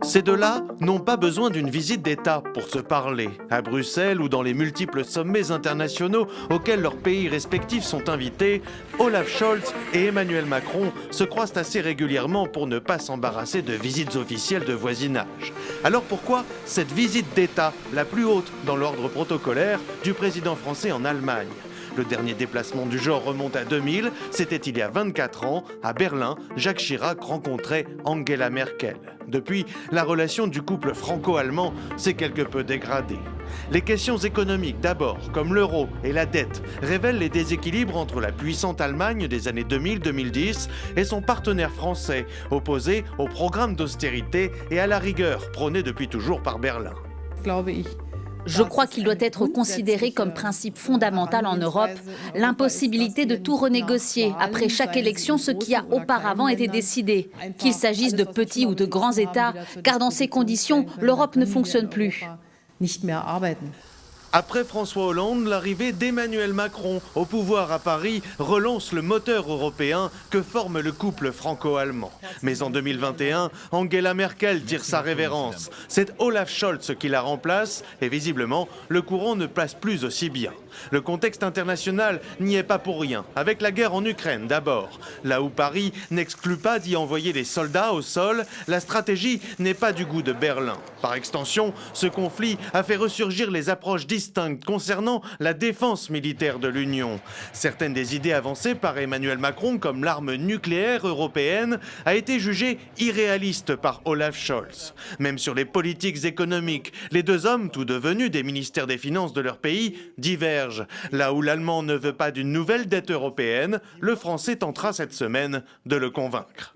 Ces deux-là n'ont pas besoin d'une visite d'État pour se parler. À Bruxelles ou dans les multiples sommets internationaux auxquels leurs pays respectifs sont invités, Olaf Scholz et Emmanuel Macron se croisent assez régulièrement pour ne pas s'embarrasser de visites officielles de voisinage. Alors pourquoi cette visite d'État, la plus haute dans l'ordre protocolaire, du président français en Allemagne ? Le dernier déplacement du genre remonte à 2000, c'était il y a 24 ans. À Berlin, Jacques Chirac rencontrait Angela Merkel. Depuis, la relation du couple franco-allemand s'est quelque peu dégradée. Les questions économiques d'abord, comme l'euro et la dette, révèlent les déséquilibres entre la puissante Allemagne des années 2000-2010 et son partenaire français, opposé au programme d'austérité et à la rigueur prôné depuis toujours par Berlin. Je crois qu'il doit être considéré comme principe fondamental en Europe, l'impossibilité de tout renégocier après chaque élection ce qui a auparavant été décidé, qu'il s'agisse de petits ou de grands États, car dans ces conditions, l'Europe ne fonctionne plus. Après François Hollande, l'arrivée d'Emmanuel Macron au pouvoir à Paris relance le moteur européen que forme le couple franco-allemand. Mais en 2021, Angela Merkel tire sa révérence. C'est Olaf Scholz qui la remplace et visiblement, le courant ne passe plus aussi bien. Le contexte international n'y est pas pour rien, avec la guerre en Ukraine d'abord. Là où Paris n'exclut pas d'y envoyer des soldats au sol, la stratégie n'est pas du goût de Berlin. Par extension, ce conflit a fait ressurgir les approches distinctes concernant la défense militaire de l'Union. Certaines des idées avancées par Emmanuel Macron, comme l'arme nucléaire européenne, a été jugée irréaliste par Olaf Scholz. Même sur les politiques économiques, les deux hommes, tout devenus des ministères des Finances de leur pays, divergent. Là où l'Allemand ne veut pas d'une nouvelle dette européenne, le Français tentera cette semaine de le convaincre.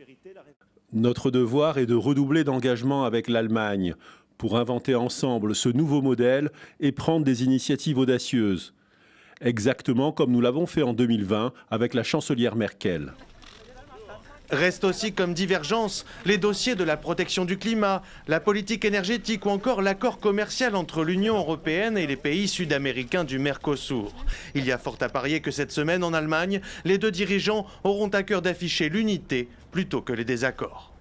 Notre devoir est de redoubler d'engagement avec l'Allemagne pour inventer ensemble ce nouveau modèle et prendre des initiatives audacieuses. Exactement comme nous l'avons fait en 2020 avec la chancelière Merkel. Restent aussi comme divergence les dossiers de la protection du climat, la politique énergétique ou encore l'accord commercial entre l'Union européenne et les pays sud-américains du Mercosur. Il y a fort à parier que cette semaine en Allemagne, les deux dirigeants auront à cœur d'afficher l'unité plutôt que les désaccords.